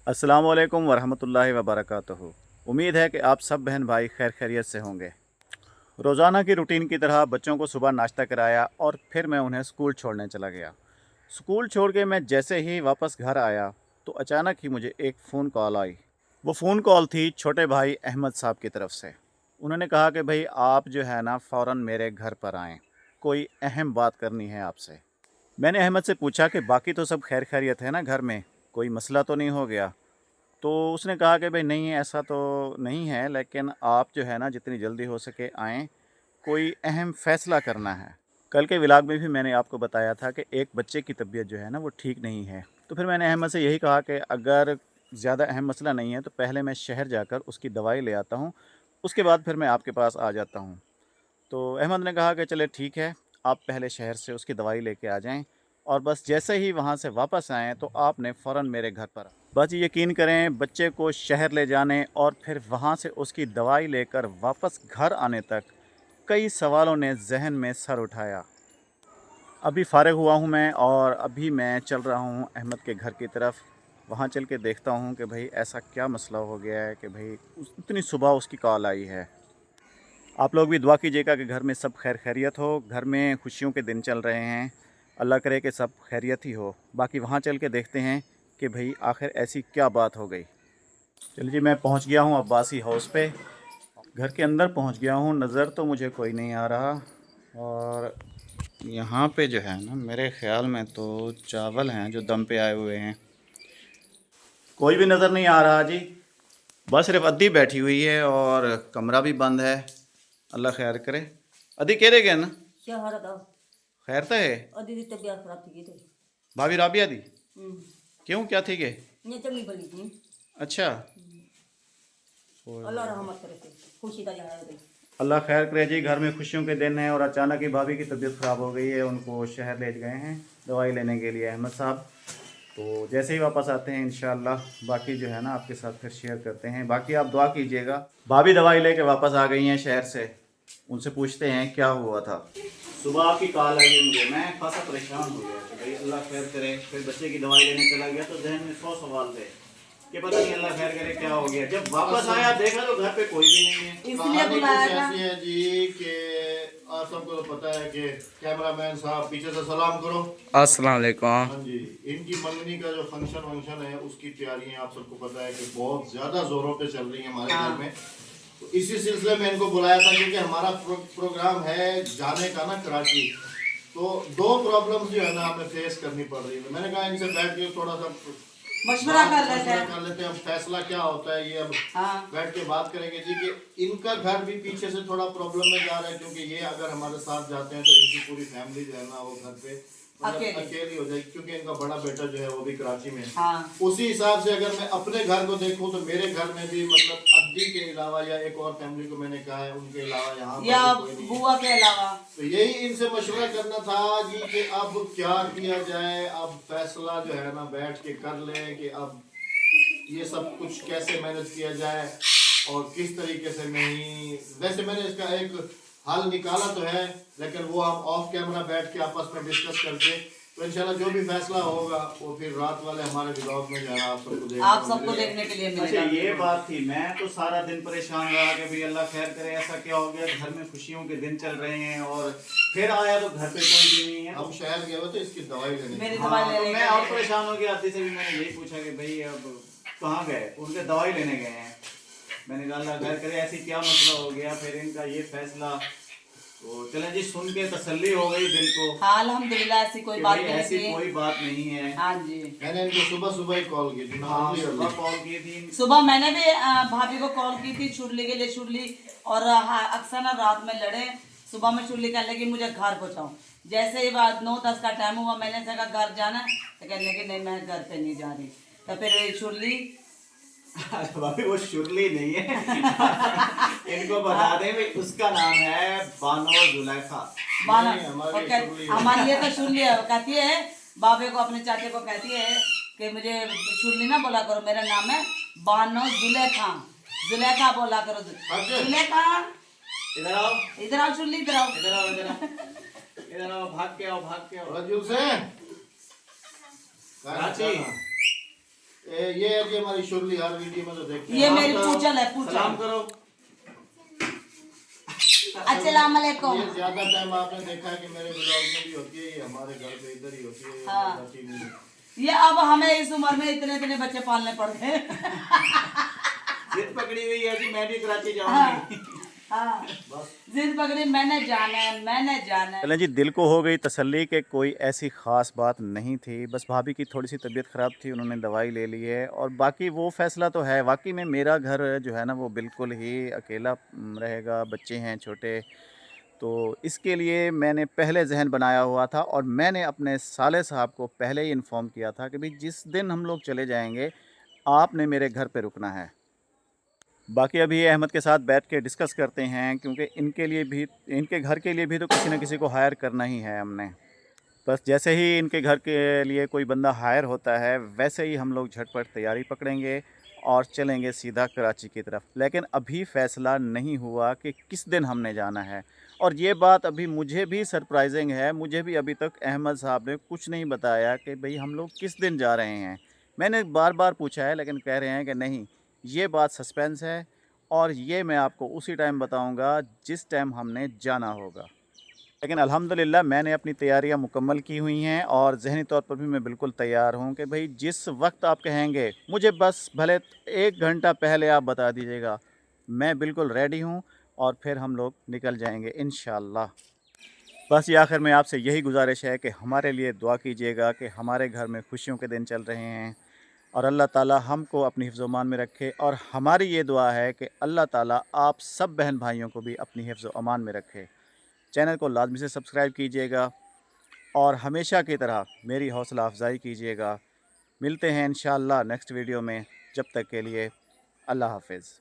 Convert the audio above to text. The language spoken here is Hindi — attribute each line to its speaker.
Speaker 1: अस्सलामुअलैकुम वरहमतुल्लाहि वबरकातुहू। उम्मीद है कि आप सब बहन भाई खैर खैरियत से होंगे। रोज़ाना की रूटीन की तरह बच्चों को सुबह नाश्ता कराया और फिर मैं उन्हें स्कूल छोड़ने चला गया। स्कूल छोड़ के मैं जैसे ही वापस घर आया तो अचानक ही मुझे एक फ़ोन कॉल आई। वो फ़ोन कॉल थी छोटे भाई अहमद साहब की तरफ से। उन्होंने कहा कि भाई आप जो है ना फ़ौरन मेरे घर पर आएँ, कोई अहम बात करनी है आपसे। मैंने अहमद से पूछा कि बाकी तो सब खैर खैरियत है ना घर में, कोई मसला तो नहीं हो गया? तो उसने कहा कि भाई नहीं ऐसा तो नहीं है, लेकिन आप जो है ना जितनी जल्दी हो सके आएँ, कोई अहम फ़ैसला करना है। कल के व्लॉग में भी मैंने आपको बताया था कि एक बच्चे की तबीयत जो है ना वो ठीक नहीं है। तो फिर मैंने अहमद से यही कहा कि अगर ज़्यादा अहम मसला नहीं है तो पहले मैं शहर जाकर उसकी दवाई ले आता हूँ, उसके बाद फिर मैं आपके पास आ जाता हूँ। तो अहमद ने कहा कि चले ठीक है, आप पहले शहर से उसकी दवाई लेके आ जाएं और बस जैसे ही वहाँ से वापस आएँ तो आपने फ़ौरन मेरे घर पर बस यकीन करें, बच्चे को शहर ले जाने और फिर वहाँ से उसकी दवाई लेकर वापस घर आने तक कई सवालों ने जहन में सर उठाया। अभी फ़ारिग हुआ हूँ मैं और अभी मैं चल रहा हूँ अहमद के घर की तरफ। वहाँ चल के देखता हूँ कि भाई ऐसा क्या मसला हो गया है कि भाई इतनी सुबह उसकी कॉल आई है। आप लोग भी दुआ कीजिएगा कि घर में सब खैर खैरियत हो, घर में खुशियों के दिन चल रहे हैं। अल्लाह करे कि सब खैरियत ही हो। बाकी वहाँ चल के देखते हैं कि भाई आखिर ऐसी क्या बात हो गई। चलिए जी, मैं पहुँच गया हूँ अब्बासी हाउस पे। घर के अंदर पहुँच गया हूँ, नज़र तो मुझे कोई नहीं आ रहा। और यहाँ पे जो है ना मेरे ख़्याल में तो चावल हैं जो दम पे आए हुए हैं। कोई भी नज़र नहीं आ रहा जी। बस सिर्फ अद्दी बैठी हुई है और कमरा भी बंद है। अल्लाह खैर करे। अद्दी कह रहे गए ना
Speaker 2: क्या हालत है?
Speaker 1: खैर तो है।
Speaker 2: अदी दी तबीयत खराब थी तो
Speaker 1: भाभी राबिया दी
Speaker 2: हम्म
Speaker 1: क्यों, क्या थी के?
Speaker 2: ये चंगी भली थी।
Speaker 1: अच्छा।
Speaker 2: अल्लाह रहमत करे थे, खुशी का जहाँ गई।
Speaker 1: अल्लाह खैर करे जी। घर में खुशियों के दिन है और अचानक ही भाभी की तबीयत ख़राब हो गई है। उनको शहर ले गए हैं दवाई लेने के लिए अहमद साहब। तो जैसे ही वापस आते हैं इंशाअल्लाह बाकी जो है ना आपके साथ फिर शेयर करते हैं। बाकी आप दुआ कीजिएगा। भाभी दवाई लेके वापस आ गई हैं शहर से। उनसे पूछते हैं क्या हुआ था। सुबह आपकी कॉल आई है मुझे, मैं खासा परेशान हो गया कि भाई अल्लाह खैर करे। फिर बच्चे की दवाई लेने चला गया तो जहन में 100 सवाल थे कि पता नहीं अल्लाह खैर करे क्या हो गया। जब वापस आया देखा तो घर पे कोई भी नहीं है।
Speaker 2: इसलिए बुलाया था।
Speaker 3: ऐसी है जी कि आप सबको तो पता है कि कैमरामैन साहब पीछे से सलाम करो।
Speaker 4: अस्सलाम वालेकुम।
Speaker 3: हाँ जी, इनकी मंगनी का जो फंक्शन है उसकी तैयारियां आप सबको पता है कि बहुत ज्यादा जोरों पे चल रही है हमारे घर में। तो इसी सिलसिले में इनको बुलाया था क्योंकि हमारा प्रोग्राम है जाने का ना कराची। तो दो प्रॉब्लम्स जो है ना हमें फेस करनी पड़ रही है। मैंने कहा इनसे बैठ के थोड़ा सा
Speaker 2: मशवरा कर लेते हैं।
Speaker 3: अब फैसला क्या होता है ये अब बैठ के बात करेंगे जी कि इनका घर भी पीछे से थोड़ा प्रॉब्लम में जा रहा है क्योंकि ये अगर हमारे साथ जाते हैं तो इनकी पूरी फैमिली जो है ना वो घर पे अकेली हो जाएगी क्योंकि इनका बड़ा बेटा जो है वो भी कराची में है। उसी हिसाब से अगर मैं अपने घर को देखूं तो मेरे घर में भी मतलब अद्दी के अलावा या एक और फैमिली को मैंने कहा है उनके अलावा यहाँ
Speaker 2: या बुआ के अलावा
Speaker 3: तो यही इनसे मशवरा करना था जी कि अब क्या किया जाए। अब फैसला जो है ना बैठ के कर लें कि अब ये सब कुछ कैसे मैनेज किया जाए और किस तरीके से नहीं। वैसे मैंने इसका एक हल निकाला तो है लेकिन वो हम ऑफ कैमरा बैठ के आपस में डिस्कस करके तो इंशाल्लाह जो भी फैसला होगा वो फिर रात वाले हमारे ब्लॉग में जाना आप सबको
Speaker 2: देखने के लिए
Speaker 1: अच्छा
Speaker 2: मिलेगा।
Speaker 1: ये बात थी। मैं तो सारा दिन परेशान रहा कि भाई अल्लाह खैर करे ऐसा क्या हो गया। घर में खुशियों के दिन चल रहे हैं और फिर आया तो घर पे कोई भी नहीं है।
Speaker 3: हम शहर गए हुए थे इसकी दवाई लेने।
Speaker 2: मेरी
Speaker 1: हाँ,
Speaker 2: दवाई
Speaker 1: तो
Speaker 2: लेने
Speaker 1: मैं और परेशान हो गया। आती से भी मैंने यही पूछा कि भाई अब कहाँ गए। उनके दवाई लेने गए हैं। मैंने कहा अल्लाह खैर करे ऐसी क्या मसला हो गया। फिर इनका ये फैसला तो चले जी सुन के तसल्ली हो गई दिल को।
Speaker 2: हाँ अल्हम्दुलिल्लाह ऐसी कोई बात नहीं
Speaker 1: ऐसी
Speaker 2: थी।
Speaker 1: कोई बात नहीं है।
Speaker 2: हाँ जी
Speaker 3: मैंने इनको सुबह ही कॉल की थी।
Speaker 1: हाँ सुबह कॉल की थी।
Speaker 2: सुबह मैंने भी भाभी को कॉल की थी छुड़ली के लिए। छुड़ली और अक्सर ना रात में लड़े। सुबह में छुड़ली कहने लगी मुझे घर पहुँचाओ। जैसे ही बात 9-10 का टाइम हुआ मैंने कहा घर जाना है तो कहने लगी नहीं मैं घर पे नहीं जा रही। तो फिर छुड़ली
Speaker 1: भाभी वो शुरली नहीं है। इनको बता दें भाई उसका नाम है बानो जुलेखा।
Speaker 2: हमारे लिए तो छुड़ली है। कहती है बाबे को अपने चाचे को कहती है कि मुझे छुड़ली ना बोला करो, मेरा नाम है बानो जुलेखा। जुलेखा बोला करो। जुलेखा
Speaker 1: इधर आओ,
Speaker 2: इधर आओ छुड़ली इधर आओ।
Speaker 1: इधर आओ, इधर आओ, इधर आओ, भाग के आओ, भाग के आओ।
Speaker 3: रजू से
Speaker 1: कराची
Speaker 3: ये है जी हमारी शुरली, हर वीडियो में तो देखते हैं।
Speaker 2: ये
Speaker 3: हाँ,
Speaker 2: मेरी
Speaker 3: तो
Speaker 2: पूछल है, पूछल।
Speaker 3: सलाम करो।
Speaker 2: अस्सलाम वालेकुम।
Speaker 3: ये ज्यादा टाइम आपने देखा है कि मेरे ब्लॉग में भी होती है, ये हमारे घर पे इधर ही होती है, ये
Speaker 2: हाँ।
Speaker 3: जाती नहीं।
Speaker 2: ये अब हमें इस उम्र में इतने इतने बच्चे पालने पड़ गए।
Speaker 3: जिद पकड़ी हुई है जी, मैं भी कराची
Speaker 2: हाँ
Speaker 3: जाऊंगी।
Speaker 2: हाँ,
Speaker 3: बस
Speaker 2: जिद पकड़ी, मैंने जाना है, मैंने जाना है।
Speaker 1: चलें जी, दिल को हो गई तसल्ली कि कोई ऐसी ख़ास बात नहीं थी, बस भाभी की थोड़ी सी तबीयत ख़राब थी, उन्होंने दवाई ले ली है और बाकी वो फ़ैसला तो है। वाकई में मेरा घर जो है ना वो बिल्कुल ही अकेला रहेगा, बच्चे हैं छोटे, तो इसके लिए मैंने पहले ज़हन बनाया हुआ था और मैंने अपने साले साहब को पहले ही इन्फॉर्म किया था कि भाई जिस दिन हम लोग चले जाएंगे आपने मेरे घर पे रुकना है। बाकी अभी अहमद के साथ बैठ के डिस्कस करते हैं, क्योंकि इनके लिए भी, इनके घर के लिए भी तो किसी न किसी को हायर करना ही है हमने। बस जैसे ही इनके घर के लिए कोई बंदा हायर होता है वैसे ही हम लोग झटपट तैयारी पकड़ेंगे और चलेंगे सीधा कराची की तरफ। लेकिन अभी फ़ैसला नहीं हुआ कि किस दिन हमने जाना है, और ये बात अभी मुझे भी सरप्राइजिंग है। मुझे भी अभी तक अहमद साहब ने कुछ नहीं बताया कि भाई हम लोग किस दिन जा रहे हैं। मैंने बार बार पूछा है लेकिन कह रहे हैं कि नहीं, ये बात सस्पेंस है और ये मैं आपको उसी टाइम बताऊंगा जिस टाइम हमने जाना होगा। लेकिन अल्हम्दुलिल्लाह मैंने अपनी तैयारियां मुकम्मल की हुई हैं और ज़हनी तौर पर भी मैं बिल्कुल तैयार हूं कि भाई जिस वक्त आप कहेंगे मुझे बस भले 1 घंटा पहले आप बता दीजिएगा, मैं बिल्कुल रेडी हूं और फिर हम लोग निकल जाएंगे इंशाअल्लाह। बस ये आखिर में आपसे यही गुजारिश है कि हमारे लिए दुआ कीजिएगा कि हमारे घर में खुशियों के दिन चल रहे हैं और अल्लाह ताला हमको अपनी हिफ्ज़-ओ-अमान में रखे। और हमारी ये दुआ है कि अल्लाह ताला आप सब बहन भाइयों को भी अपनी हिफ्ज़-ओ-अमान में रखे। चैनल को लाजमी से सब्सक्राइब कीजिएगा और हमेशा की तरह मेरी हौसला अफजाई कीजिएगा। मिलते हैं इंशाअल्लाह नेक्स्ट वीडियो में, जब तक के लिए अल्लाह हाफ़िज़।